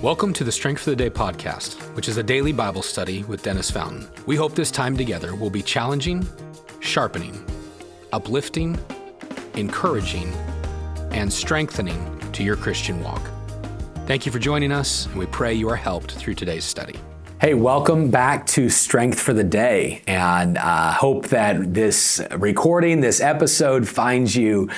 Welcome to the Strength for the Day podcast, which is a daily Bible study with Dennis Fountain. We hope this time together will be challenging, sharpening, uplifting, encouraging, and strengthening to your Christian walk. Thank you for joining us, and we pray you are helped through today's study. Hey, welcome back to Strength for the Day, and hope that this recording, this episode finds you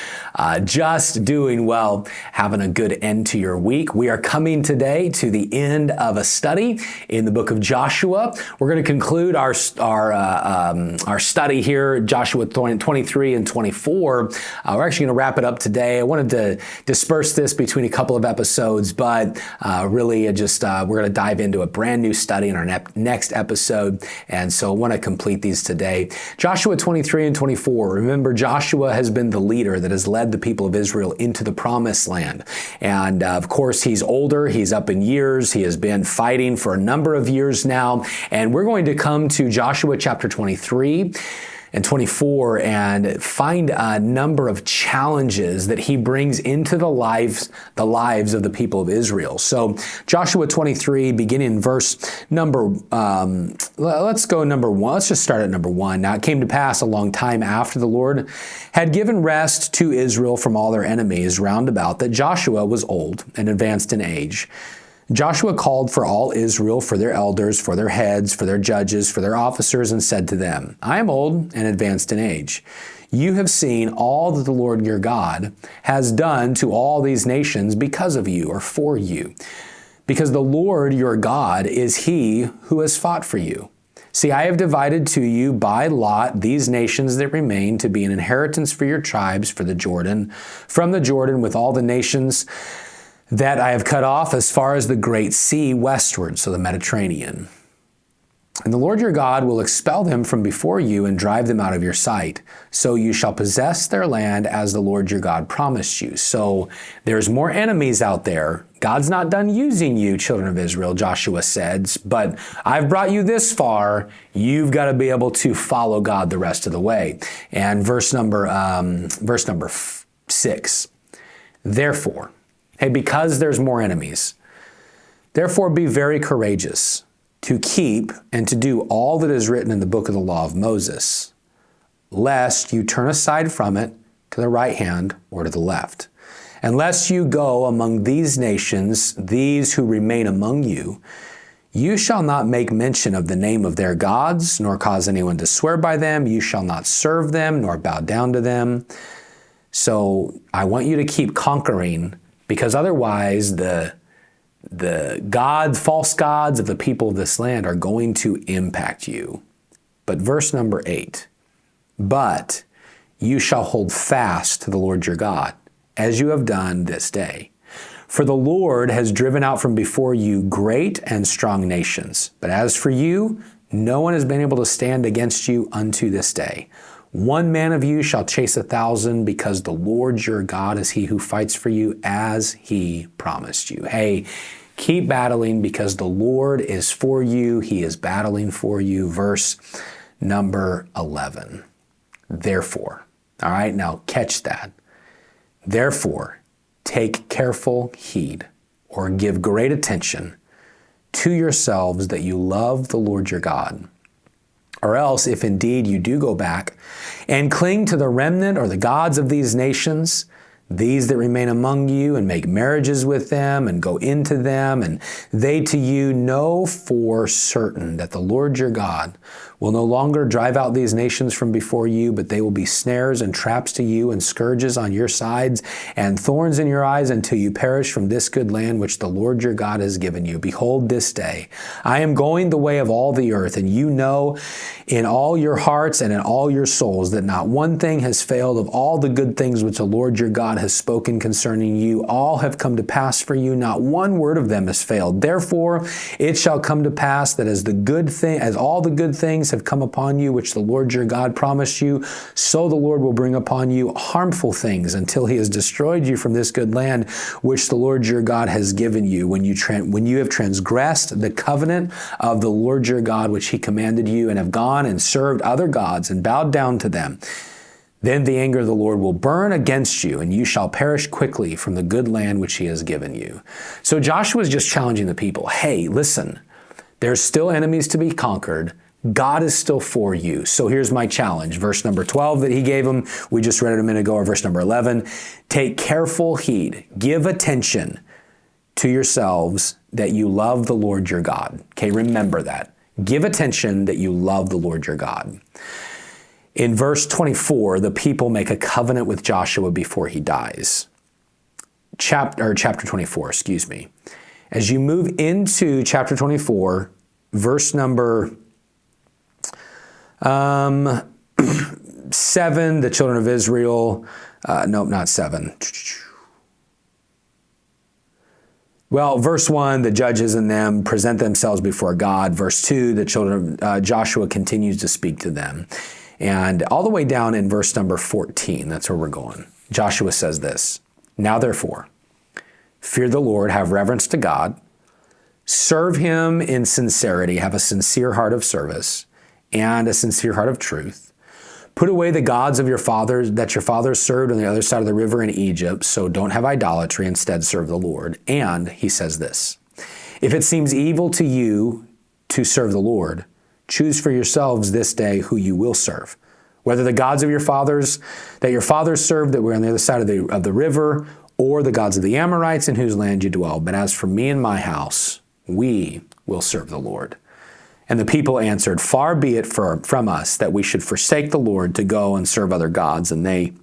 just doing well, having a good end to your week. We are coming today to the end of a study in the book of Joshua. We're going to conclude our study here, Joshua 23 and 24. We're actually going to wrap it up today. I wanted to disperse this between a couple of episodes, but really we're going to dive into a brand new study in our next episode, and so I want to complete these today. Joshua 23 and 24. Remember, Joshua has been the leader that has led the people of Israel into the promised land, and of course he's older, he's up in years, he has been fighting for a number of years now, and we're going to come to Joshua chapter 23 and 24 and find a number of challenges that he brings into the lives of the people of Israel. So Joshua 23, beginning in verse number, let's go number 1. Let's just start at number 1. Now it came to pass a long time after the Lord had given rest to Israel from all their enemies round about, that Joshua was old and advanced in age. Joshua called for all Israel, for their elders, for their heads, for their judges, for their officers, and said to them, I am old and advanced in age. You have seen all that the Lord your God has done to all these nations because of you, or for you. Because the Lord your God is he who has fought for you. See, I have divided to you by lot these nations that remain to be an inheritance for your tribes from the Jordan with all the nations that I have cut off as far as the great sea westward, so the Mediterranean. And the Lord your God will expel them from before you and drive them out of your sight. So you shall possess their land as the Lord your God promised you. So there's more enemies out there. God's not done using you, children of Israel, Joshua says, but I've brought you this far. You've got to be able to follow God the rest of the way. And verse number 6, therefore, hey, because there's more enemies, therefore be very courageous to keep and to do all that is written in the book of the law of Moses, lest you turn aside from it to the right hand or to the left. Unless you go among these nations, these who remain among you, you shall not make mention of the name of their gods, nor cause anyone to swear by them. You shall not serve them, nor bow down to them. So I want you to keep conquering, because otherwise the false gods of the people of this land are going to impact you. But verse number 8, but you shall hold fast to the Lord your God, as you have done this day. For the Lord has driven out from before you great and strong nations. But as for you, no one has been able to stand against you unto this day. One man of you shall chase 1,000, because the Lord your God is he who fights for you, as he promised you. Hey, keep battling, because the Lord is for you. He is battling for you. Verse number 11. Therefore, all right, now catch that. Therefore, take careful heed, or give great attention to yourselves, that you love the Lord your God. Or else, if indeed you do go back and cling to the remnant or the gods of these nations, these that remain among you, and make marriages with them and go into them, and they to you, know for certain that the Lord your God will no longer drive out these nations from before you, but they will be snares and traps to you, and scourges on your sides, and thorns in your eyes, until you perish from this good land which the Lord your God has given you. Behold, this day I am going the way of all the earth, and you know in all your hearts and in all your souls that not one thing has failed of all the good things which the Lord your God has spoken concerning you. All have come to pass for you. Not one word of them has failed. Therefore, it shall come to pass that as all the good things have come upon you, which the Lord your God promised you, so the Lord will bring upon you harmful things, until he has destroyed you from this good land, which the Lord your God has given you, when you have transgressed the covenant of the Lord your God, which he commanded you, and have gone and served other gods and bowed down to them. Then the anger of the Lord will burn against you, and you shall perish quickly from the good land which he has given you. So Joshua is just challenging the people. Hey, listen, there's still enemies to be conquered. God is still for you. So here's my challenge. Verse number 12 that he gave them, we just read it a minute ago, or verse number 11. Take careful heed, give attention to yourselves that you love the Lord your God. Okay, remember that. Give attention that you love the Lord your God. In verse 24, the people make a covenant with Joshua before he dies. Chapter 24, excuse me. As you move into chapter 24, verse number 7, the children of Israel, nope, not 7. Well, verse 1, the judges and them present themselves before God. Verse 2, the children of Joshua continues to speak to them. And all the way down in verse number 14, that's where we're going. Joshua says this, now therefore, fear the Lord, have reverence to God, serve him in sincerity, have a sincere heart of service and a sincere heart of truth. Put away the gods of your fathers that your fathers served on the other side of the river in Egypt, so don't have idolatry, instead serve the Lord. And he says this, if it seems evil to you to serve the Lord, choose for yourselves this day who you will serve, whether the gods of your fathers that your fathers served that were on the other side of the river, or the gods of the Amorites in whose land you dwell. But as for me and my house, we will serve the Lord. And the people answered, far be it from us that we should forsake the Lord to go and serve other gods. And they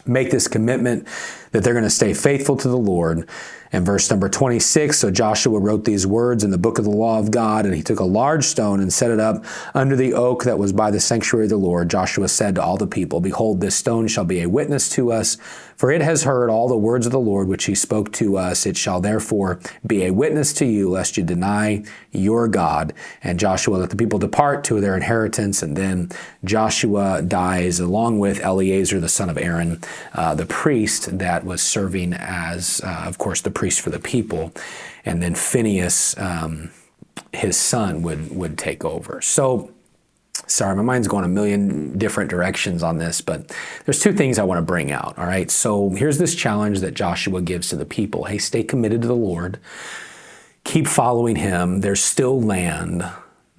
make this commitment that they're going to stay faithful to the Lord. And verse number 26, so Joshua wrote these words in the book of the law of God, and he took a large stone and set it up under the oak that was by the sanctuary of the Lord. Joshua said to all the people, behold, this stone shall be a witness to us, for it has heard all the words of the Lord which he spoke to us. It shall therefore be a witness to you, lest you deny your God. And Joshua let the people depart to their inheritance. And then Joshua dies along with Eleazar, the son of Aaron, the priest that was serving as, of course, the priest for the people. And then Phinehas, his son, would take over. So, sorry, my mind's going a million different directions on this, but there's two things I want to bring out, all right? So here's this challenge that Joshua gives to the people. Hey, stay committed to the Lord. Keep following him. There's still land,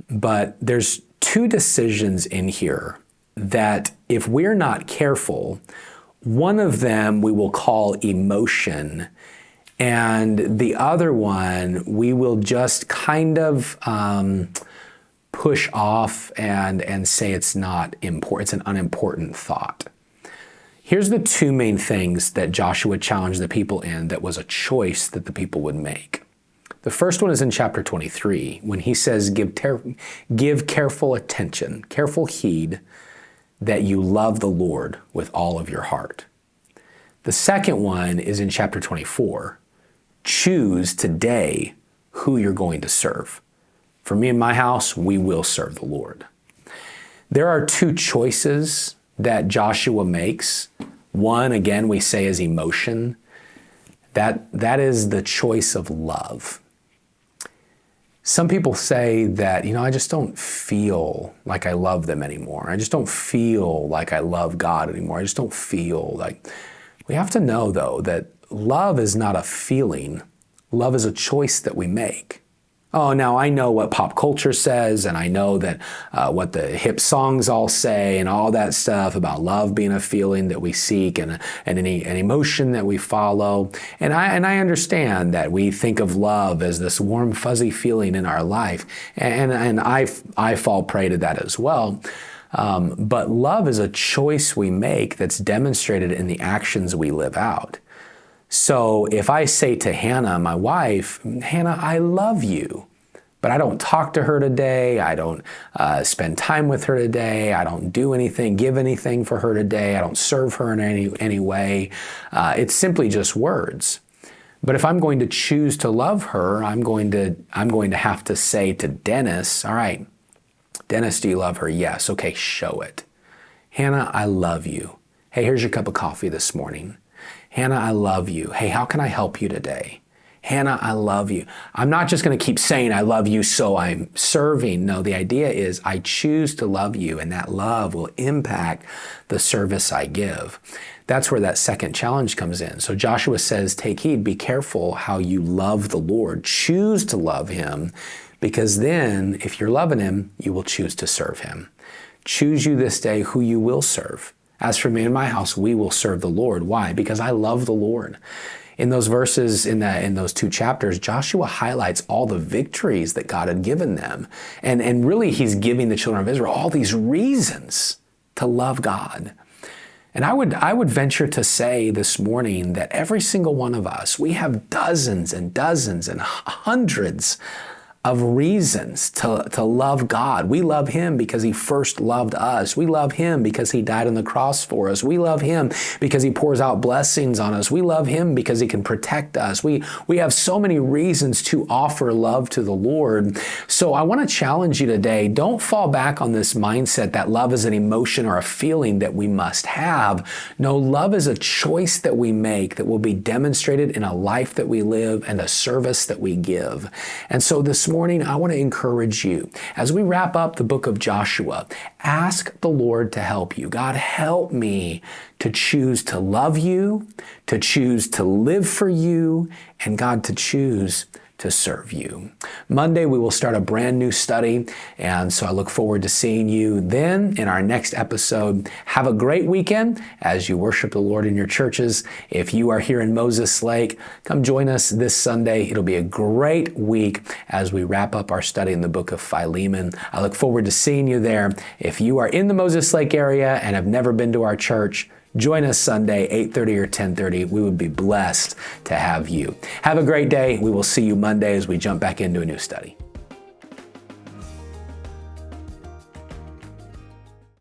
but there's two decisions in here that if we're not careful, one of them we will call emotion, and the other one we will just kind of push off and say it's not important. It's an unimportant thought. Here's the two main things that Joshua challenged the people in that was a choice that the people would make. The first one is in chapter 23, when he says, give careful attention, careful heed that you love the Lord with all of your heart. The second one is in chapter 24. Choose today who you're going to serve. For me and my house, we will serve the Lord. There are two choices that Joshua makes. One, again, we say is emotion. That is the choice of love. Some people say that, I just don't feel like I love them anymore. I just don't feel like I love God anymore. I just don't feel like... We have to know, though, that love is not a feeling. Love is a choice that we make. Oh, now I know what pop culture says, and I know that what the hip songs all say and all that stuff about love being a feeling that we seek and an emotion that we follow. And I understand that we think of love as this warm, fuzzy feeling in our life, and I fall prey to that as well. But love is a choice we make that's demonstrated in the actions we live out. So if I say to Hannah, my wife, Hannah, I love you, but I don't talk to her today, I don't spend time with her today, I don't do anything, give anything for her today, I don't serve her in any way, it's simply just words. But if I'm going to choose to love her, I'm going to have to say to Dennis, all right, Dennis, do you love her? Yes. Okay, show it. Hannah, I love you. Hey, here's your cup of coffee this morning. Hannah, I love you. Hey, how can I help you today? Hannah, I love you. I'm not just going to keep saying I love you so I'm serving. No, the idea is I choose to love you, and that love will impact the service I give. That's where that second challenge comes in. So Joshua says, take heed, be careful how you love the Lord. Choose to love him, because then if you're loving him, you will choose to serve him. Choose you this day who you will serve. As for me and my house, we will serve the Lord. Why? Because I love the Lord. In those verses, in those 2 chapters, Joshua highlights all the victories that God had given them. And really, he's giving the children of Israel all these reasons to love God. And I would venture to say this morning that every single one of us, we have dozens and dozens and hundreds of reasons to love God. We love him because he first loved us. We love him because he died on the cross for us. We love him because he pours out blessings on us. We love him because he can protect us. We have so many reasons to offer love to the Lord. So I want to challenge you today, don't fall back on this mindset that love is an emotion or a feeling that we must have. No, love is a choice that we make that will be demonstrated in a life that we live and a service that we give. And so this morning, I want to encourage you, as we wrap up the book of Joshua, ask the Lord to help you. God, help me to choose to love you, to choose to live for you, and God, to choose to serve you. Monday, we will start a brand new study, and so I look forward to seeing you then in our next episode. Have a great weekend as you worship the Lord in your churches. If you are here in Moses Lake, come join us this Sunday. It'll be a great week as we wrap up our study in the book of Philemon. I look forward to seeing you there. If you are in the Moses Lake area and have never been to our church, join us Sunday, 8:30 or 10:30. We would be blessed to have you. Have a great day. We will see you Monday as we jump back into a new study.